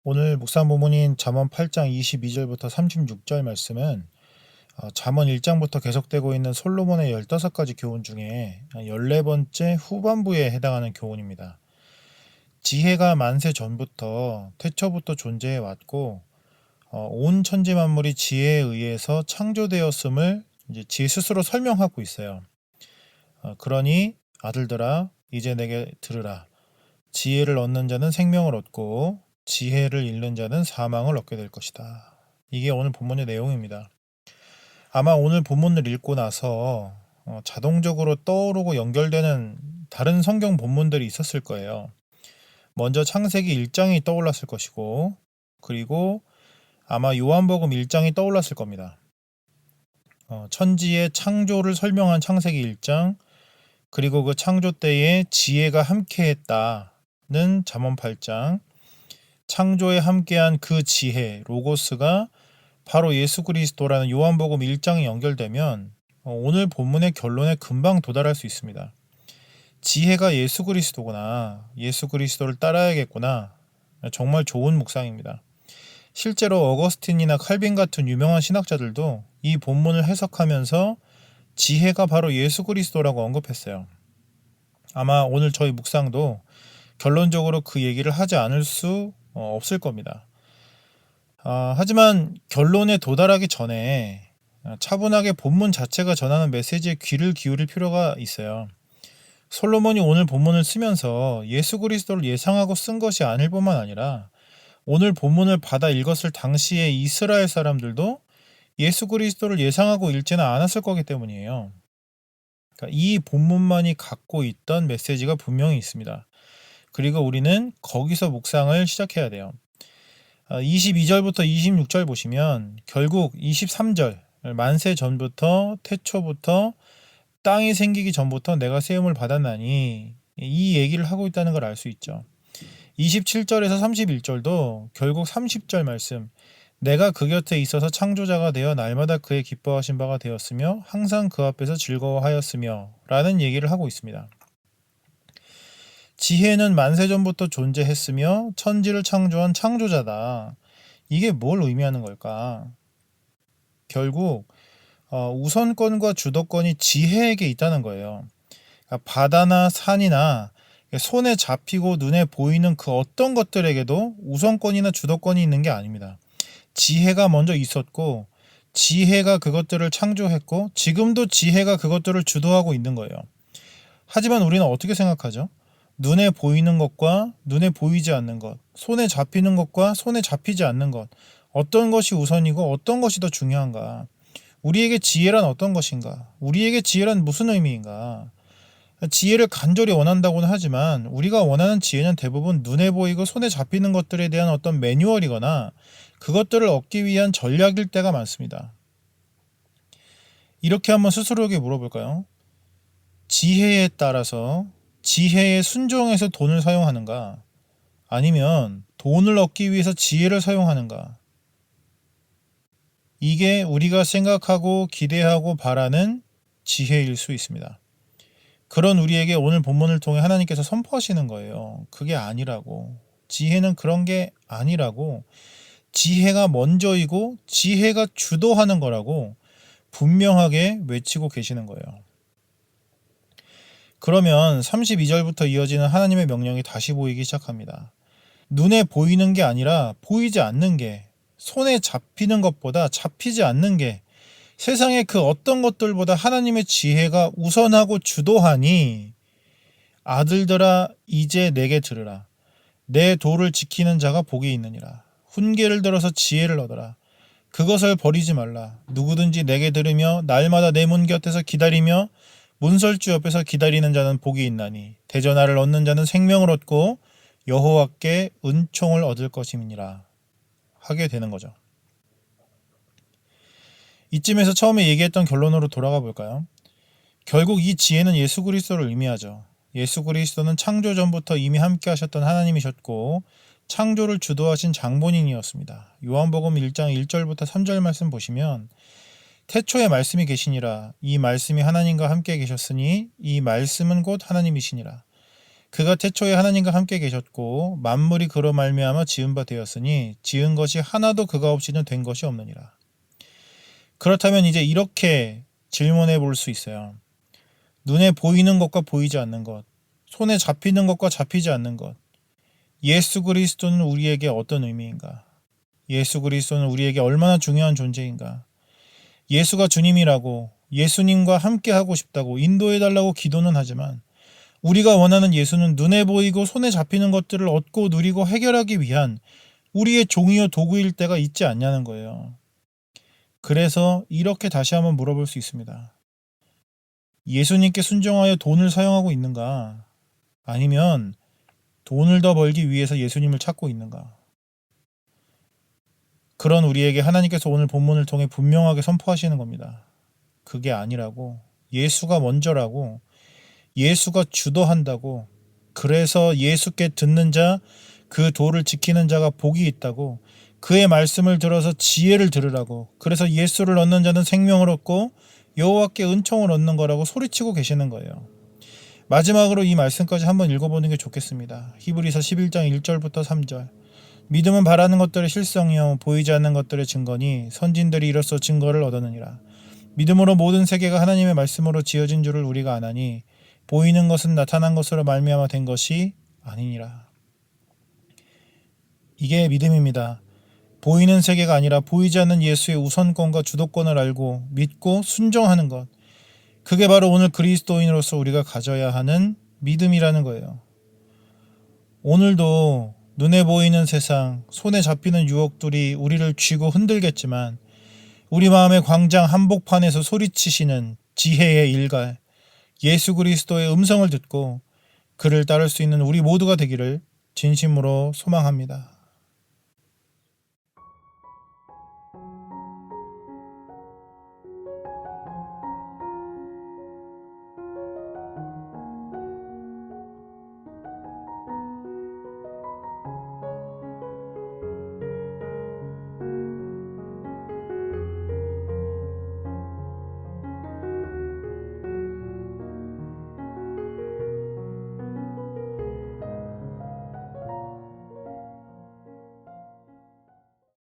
오늘 묵상 본문인 잠언 8장 22절부터 36절 말씀은 잠언 1장부터 계속되고 있는 솔로몬의 15가지 교훈 중에 14번째 후반부에 해당하는 교훈입니다. 지혜가 만세 전부터 태초부터 존재해 왔고 온 천지 만물이 지혜에 의해서 창조되었음을 이제 지혜 스스로 설명하고 있어요. 그러니 아들들아 이제 내게 들으라. 지혜를 얻는 자는 생명을 얻고 지혜를 잃는 자는 사망을 얻게 될 것이다. 이게 오늘 본문의 내용입니다. 아마 오늘 본문을 읽고 나서 자동적으로 떠오르고 연결되는 다른 성경 본문들이 있었을 거예요. 먼저 창세기 1장이 떠올랐을 것이고, 그리고 아마 요한복음 1장이 떠올랐을 겁니다. 천지의 창조를 설명한 창세기 1장, 그리고 그 창조 때에 지혜가 함께했다는 잠언 8장, 창조에 함께한 그 지혜, 로고스가 바로 예수 그리스도라는 요한복음 1장에 연결되면 오늘 본문의 결론에 금방 도달할 수 있습니다. 지혜가 예수 그리스도구나, 예수 그리스도를 따라야겠구나, 정말 좋은 묵상입니다. 실제로 어거스틴이나 칼빈 같은 유명한 신학자들도 이 본문을 해석하면서 지혜가 바로 예수 그리스도라고 언급했어요. 아마 오늘 저희 묵상도 결론적으로 그 얘기를 하지 않을 수 없을 겁니다. 하지만 결론에 도달하기 전에 차분하게 본문 자체가 전하는 메시지에 귀를 기울일 필요가 있어요. 솔로몬이 오늘 본문을 쓰면서 예수 그리스도를 예상하고 쓴 것이 아닐 뿐만 아니라 오늘 본문을 받아 읽었을 당시의 이스라엘 사람들도 예수 그리스도를 예상하고 읽지는 않았을 거기 때문이에요. 그러니까 이 본문만이 갖고 있던 메시지가 분명히 있습니다. 그리고 우리는 거기서 묵상을 시작해야 돼요. 22절부터 26절 보시면 결국 23절 만세 전부터 태초부터 땅이 생기기 전부터 내가 세움을 받았나니 이 얘기를 하고 있다는 걸 알 수 있죠. 27절에서 31절도 결국 30절 말씀 내가 그 곁에 있어서 창조자가 되어 날마다 그의 기뻐하신 바가 되었으며 항상 그 앞에서 즐거워하였으며 라는 얘기를 하고 있습니다. 지혜는 만세전부터 존재했으며 천지를 창조한 창조자다. 이게 뭘 의미하는 걸까? 결국 우선권과 주도권이 지혜에게 있다는 거예요. 그러니까 바다나 산이나 손에 잡히고 눈에 보이는 그 어떤 것들에게도 우선권이나 주도권이 있는 게 아닙니다. 지혜가 먼저 있었고 지혜가 그것들을 창조했고 지금도 지혜가 그것들을 주도하고 있는 거예요. 하지만 우리는 어떻게 생각하죠? 눈에 보이는 것과 눈에 보이지 않는 것, 손에 잡히는 것과 손에 잡히지 않는 것, 어떤 것이 우선이고 어떤 것이 더 중요한가? 우리에게 지혜란 어떤 것인가? 우리에게 지혜란 무슨 의미인가? 지혜를 간절히 원한다고는 하지만 우리가 원하는 지혜는 대부분 눈에 보이고 손에 잡히는 것들에 대한 어떤 매뉴얼이거나 그것들을 얻기 위한 전략일 때가 많습니다. 이렇게 한번 스스로에게 물어볼까요? 지혜에 따라서 지혜에 순종해서 돈을 사용하는가? 아니면 돈을 얻기 위해서 지혜를 사용하는가? 이게 우리가 생각하고 기대하고 바라는 지혜일 수 있습니다. 그런 우리에게 오늘 본문을 통해 하나님께서 선포하시는 거예요. 그게 아니라고. 지혜는 그런 게 아니라고. 지혜가 먼저이고 지혜가 주도하는 거라고 분명하게 외치고 계시는 거예요. 그러면 32절부터 이어지는 하나님의 명령이 다시 보이기 시작합니다. 눈에 보이는 게 아니라 보이지 않는 게, 손에 잡히는 것보다 잡히지 않는 게 세상의 그 어떤 것들보다 하나님의 지혜가 우선하고 주도하니 아들들아 이제 내게 들으라. 내 도를 지키는 자가 복이 있느니라. 훈계를 들어서 지혜를 얻어라. 그것을 버리지 말라. 누구든지 내게 들으며 날마다 내 문 곁에서 기다리며 문설주 옆에서 기다리는 자는 복이 있나니 대전하를 얻는 자는 생명을 얻고 여호와께 은총을 얻을 것임이니라 하게 되는 거죠. 이쯤에서 처음에 얘기했던 결론으로 돌아가 볼까요? 결국 이 지혜는 예수 그리스도를 의미하죠. 예수 그리스도는 창조 전부터 이미 함께 하셨던 하나님이셨고 창조를 주도하신 장본인이었습니다. 요한복음 1장 1절부터 3절 말씀 보시면 태초에 말씀이 계시니라. 이 말씀이 하나님과 함께 계셨으니 이 말씀은 곧 하나님이시니라. 그가 태초에 하나님과 함께 계셨고 만물이 그로 말미암아 지은 바 되었으니 지은 것이 하나도 그가 없이는 된 것이 없느니라. 그렇다면 이제 이렇게 질문해 볼 수 있어요. 눈에 보이는 것과 보이지 않는 것, 손에 잡히는 것과 잡히지 않는 것, 예수 그리스도는 우리에게 어떤 의미인가? 예수 그리스도는 우리에게 얼마나 중요한 존재인가? 예수가 주님이라고 예수님과 함께 하고 싶다고 인도해 달라고 기도는 하지만 우리가 원하는 예수는 눈에 보이고 손에 잡히는 것들을 얻고 누리고 해결하기 위한 우리의 종이요 도구일 때가 있지 않냐는 거예요. 그래서 이렇게 다시 한번 물어볼 수 있습니다. 예수님께 순종하여 돈을 사용하고 있는가? 아니면 돈을 더 벌기 위해서 예수님을 찾고 있는가? 그런 우리에게 하나님께서 오늘 본문을 통해 분명하게 선포하시는 겁니다. 그게 아니라고, 예수가 먼저라고, 예수가 주도한다고, 그래서 예수께 듣는 자, 그 도를 지키는 자가 복이 있다고, 그의 말씀을 들어서 지혜를 들으라고, 그래서 예수를 얻는 자는 생명을 얻고 여호와께 은총을 얻는 거라고 소리치고 계시는 거예요. 마지막으로 이 말씀까지 한번 읽어보는 게 좋겠습니다. 히브리서 11장 1절부터 3절. 믿음은 바라는 것들의 실성이요 보이지 않는 것들의 증거니 선진들이 이로써 증거를 얻었느니라. 믿음으로 모든 세계가 하나님의 말씀으로 지어진 줄을 우리가 아나니 보이는 것은 나타난 것으로 말미암아 된 것이 아니니라. 이게 믿음입니다. 보이는 세계가 아니라 보이지 않는 예수의 우선권과 주도권을 알고 믿고 순종하는 것. 그게 바로 오늘 그리스도인으로서 우리가 가져야 하는 믿음이라는 거예요. 오늘도 눈에 보이는 세상, 손에 잡히는 유혹들이 우리를 쥐고 흔들겠지만 우리 마음의 광장 한복판에서 소리치시는 지혜의 일갈, 예수 그리스도의 음성을 듣고 그를 따를 수 있는 우리 모두가 되기를 진심으로 소망합니다.